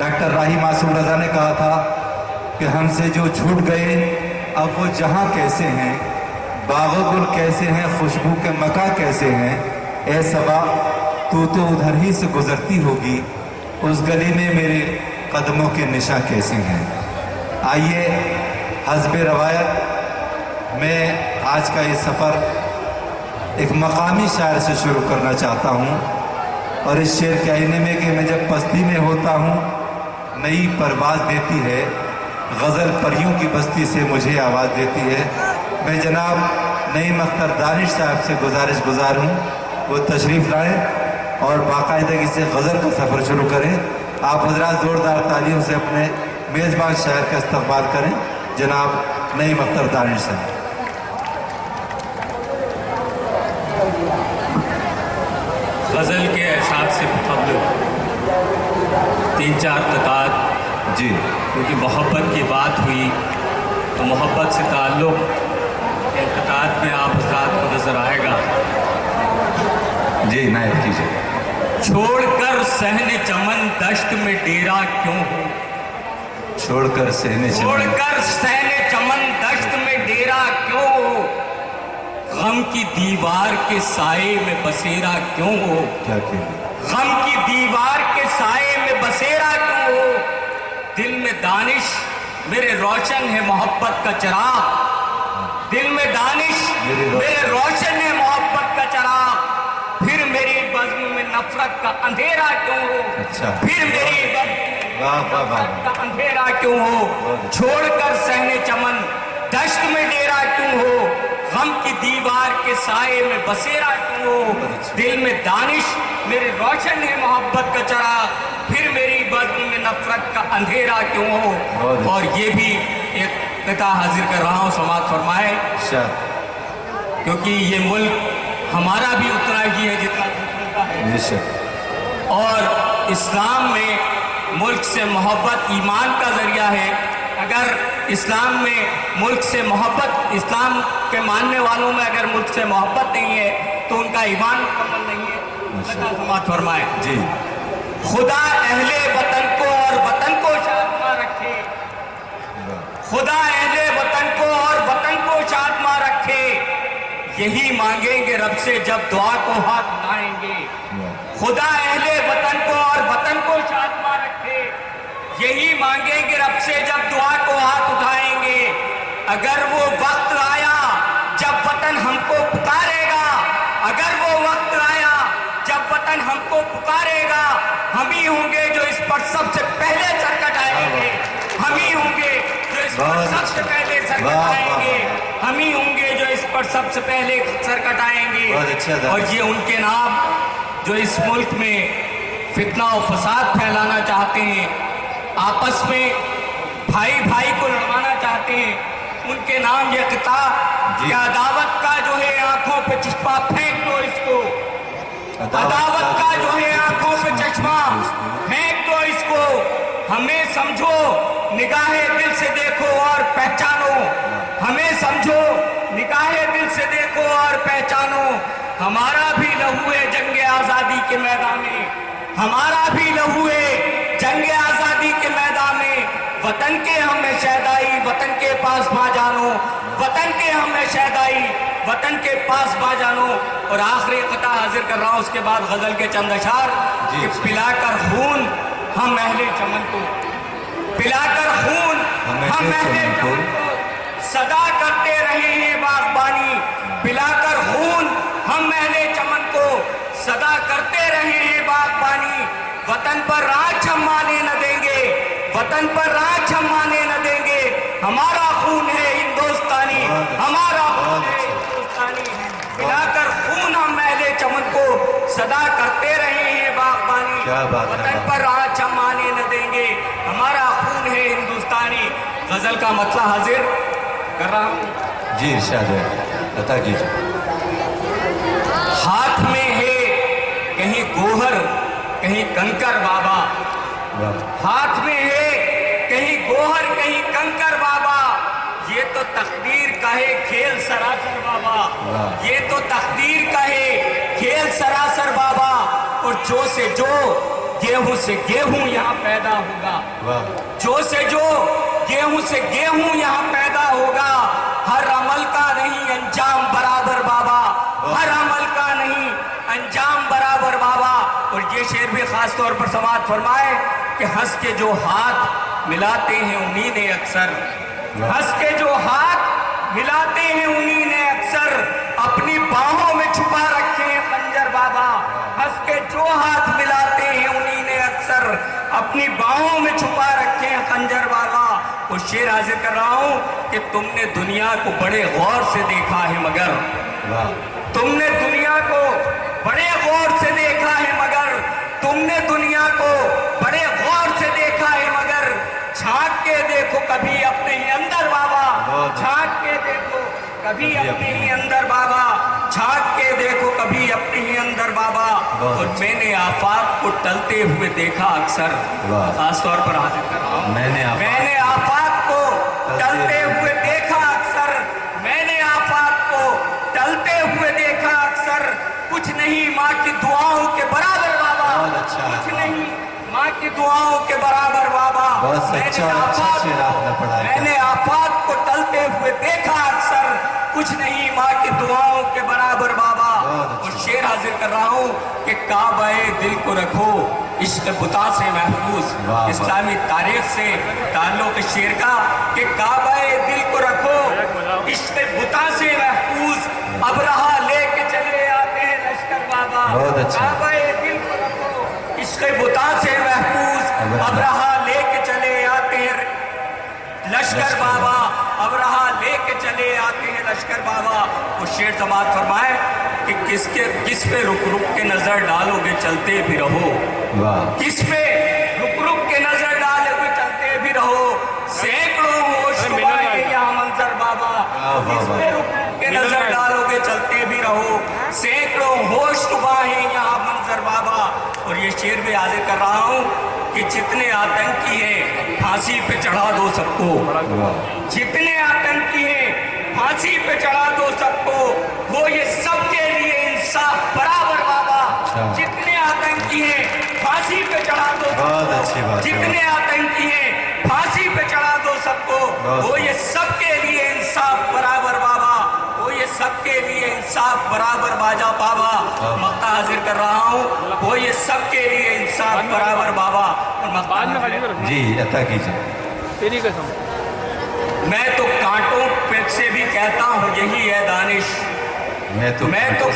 Doctor Rahi Masoom रजा ने कहा था कि हमसे जो छूट गए अब वो जहां कैसे हैं, बागो गुल कैसे हैं, खुशबू के मका कैसे हैं। ए सबा तू तो उधर ही से गुजरती होगी, उस गली में मेरे कदमों के निशा कैसे हैं। आइए हस्ब रवायत मैं आज का ये सफ़र एक मकामी शायर से शुरू करना चाहता हूँ। और इस शेर के आईने में कि मैं जब पस्ती में होता हूँ नई परवाज़ देती है, गज़ल परियों की बस्ती से मुझे आवाज़ देती है। मैं जनाब नईम अख्तर दानिश साहब से गुज़ार हूँ वो तशरीफ़ लाएँ और बाकायदगी से गज़ल का सफ़र शुरू करें। आप हज़रात ज़ोरदार तालियों से अपने मेज़बान शायर का इस्तक़बाल करें, जनाब नईम अख्तर दानिश साहब। गज़ल के अशार से कबल 3-4 कतार जी, क्योंकि मोहब्बत की बात हुई तो मोहब्बत से ताल्लुक़ इन कतार में आप हज़रात को नज़र आएगा। जी नायब कीजिए। छोड़कर सहने चमन दश्त में डेरा क्यों हो, छोड़कर सहने चमन, छोड़कर सहने चमन दश्त में डेरा क्यों हो, गम की दीवार के साए में बसेरा क्यों हो, क्या कहें, गम की दीवार के साए में बसेरा क्यों हो। दिल में दानिश मेरे रोशन है मोहब्बत का चराग, दिल में दानिश मेरे रोशन है मोहब्बत का चराग। फिर मेरी बज़्म में नफरत का अंधेरा क्यों हो, अच्छा, फिर मेरी वाह वाह वाह, का अंधेरा क्यों हो, छोड़कर सहने चमन दश्त में डेरा क्यों हो, गम की दीवार के साए में बसेरा क्यों हो। दिल में दानिश मेरे रोशन है मोहब्बत का चराग, फिर मेरी बज़्म में नफरत का अंधेरा क्यों हो। और ये भी एक कथा हाजिर कर रहा हूँ, समाअत फरमाए, क्योंकि ये मुल्क हमारा भी उतना ही है जितना दूसरों का है। और इस्लाम में मुल्क से मोहब्बत ईमान का ज़रिया है। अगर इस्लाम में मुल्क से मोहब्बत, इस्लाम के मानने वालों में अगर मुल्क से मोहब्बत नहीं है तो उनका ईमान मुकम्मल नहीं है। समाअत फरमाए जी। खुदा अहले वतन को और वतन को शादमा रखे, खुदा अहले वतन को और वतन को शादमा रखे, यही मांगेंगे रब से जब दुआ को हाथ उठाएंगे। खुदा अहले वतन को और वतन को शादमा रखे, यही मांगेंगे रब से जब दुआ को हाथ उठाएंगे। अगर वो वक्त आया जब वतन हमको पुकारेगा, अगर वो वक्त आया जब वतन हमको पुकारेगा, हम ही होंगे जो इस पर सबसे पहले सर कटाएंगे, हम ही होंगे जो इस पर सबसे पहले सर कटाएंगे, हम ही होंगे जो इस पर सबसे पहले सर कटाएंगे। और ये उनके नाम जो इस मुल्क में फितना और फसाद फैलाना चाहते हैं, आपस में भाई भाई को लड़वाना चाहते हैं, उनके नाम ये किताब या अदावत का जो है आंखों पे चश्मा फेंक दो इसको, अदावत का जो है आंखों पे चश्मा फेंक दो इसको। हमें समझो निगाहे दिल से देखो और पहचानो, हमें समझो निगाहे दिल से देखो और पहचानो। हमारा भी लहू है जंगे आज़ादी के मैदान में, हमारा भी लहू है जंगे आज़ादी के मैदान में। वतन के हमें शहदाई वतन के पास पा जानो, वतन के हमें शहदाई वतन के पास पा जानो। और आखिरी कथा हाजिर कर रहा हूँ, उसके बाद गजल के चंद अशार। पिलाकर खून हम अहले चमन को, पिलाकर खून हम अहले चमन को सदा करते रहे हैं बागबानी, पिलाकर खून हम अहले चमन को सदा करते रहे हैं बागबानी। वतन पर राज हम आने न देंगे, वतन पर राज हम आने न देंगे। हमारा खून है हिंदुस्तानी, हमारा खून है हिंदुस्तानी। पिलाकर खून हम अहले चमन को सदा करते रहे हैं बागबानी, वतन पर राज हम आने न देंगे। हमारा खून है हिंदुस्तानी। गजल का मतलब हाजिर कर रहा हूँ जी, इरशाद है, बता कीजिए। हाथ में है कहीं गोहर कहीं कंकर बाबा, हाथ में है कहीं गोहर कहीं कंकर बाबा। ये तो तकदीर का है खेल सरासर बाबा, ये तो तकदीर का है खेल सरासर बाबा। और जो से जो गेहूं से गेहूं यहाँ पैदा होगा, जो से जो गेहूं से गेहूं यहाँ पैदा होगा। हर अमल का नहीं अंजाम बराबर बाबा, हर अमल का नहीं अंजाम बराबर बाबा। और ये शेर भी खास तौर पर समाअत फरमाए कि हंस के जो हाथ मिलाते हैं उन्हीं ने अक्सर, हंस के जो हाथ मिलाते हैं उन्हीं ने अक्सर अपनी बाहों में छुपा रखे हैं खंजर बाबा। हंस के जो हाथ मिलाते हैं उन्हीं ने अक्सर अपनी बाहों में छुपा रखे हैं खंजर बाबा। वो शेर हाजिर कर रहा हूं कि तुमने दुनिया को बड़े गौर से देखा है मगर, तुमने दुनिया को बड़े गौर से देखा है मगर, तुमने दुनिया को बड़े गौर से देखा है मगर, झांक के देखो कभी अपने ही अंदर बाबा, झांक के देखो कभी अपने ही अंदर बाबा, झांक के देखो कभी अपने ही अंदर बाबा। और मैंने आफाक को टलते हुए देखा अक्सर, खास तौर पर हाजिर कर रहा हूं, मैंने आफाक को टलते हुए देखा अक्सर, मैंने आफाक को टलते हुए देखा अक्सर। कुछ नहीं माँ की दुआओं के बराबर बाबा, कुछ नहीं माँ की दुआओं के बराबर बाबा। मैंने आफाक को टलते हुए देखा अक्सर, कुछ नहीं माँ की दुआओं के बराबर बाबा। और शेर हाजिर कर रहा हूँ कि काबाए दिल को रखो इश्क बुता से महफूज, इस्लामी तारीख से ताल्लुक शेर का कि काबाए दिल को रखो इश्क बुता से महफूज, अब रहा लेके चले आते हैं लश्कर बाबा। काबाए दिल को रखो इश्क बुता से महफूज, अब रहा लेके चले आते हैं लश्कर बाबा, अब रहा लेके चले आते हैं लश्कर बाबा। वो शेर समाअत फरमाए कि किस पे रुक रुक के नजर डालोगे चलते भी रहो, किस पे रुक रुक के नजर डालोगे चलते भी रहो। सैकड़ों होश रुबाए यहाँ मंजर बाबा, किस पे रुक रुक के नजर डालोगे चलते भी रहो। सैकड़ों होश रुबाए यहाँ मंजर बाबा। और ये शेर भी हाजिर कर रहा हूँ कि जितने आतंकी हैं फांसी पे चढ़ा दो सबको, जितने आतंकी हैं फांसी पे चढ़ा दो सबको, वो ये सबके लिए इंसाफ बराबर बाबा। जितने आतंकी हैं फांसी पे चढ़ा दो, जितने आतंकी हैं फांसी पे चढ़ा दो सबको, वो ये सबके लिए इंसाफ बराबर बाबा, वो ये सबके लिए इंसाफ बराबर बाजा बाबा। मक्ता हाजिर कर रहा हूँ, वो ये सबके लिए इंसाफ बराबर बाबा। और जी अता कीजिए। तेरी कसम मैं तो कांटों पे से भी कहता हूँ यही है दानिश, मैं तो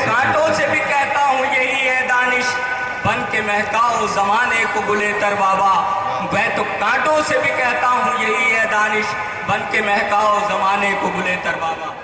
कांटों से भी कहता हूँ यही है दानिश। बन के महकाओ जमाने को गुलेतर बाबा, मैं तो कांटों से भी कहता हूँ यही है दानिश। बन के महकाओ जमाने को गुलेतर बाबा।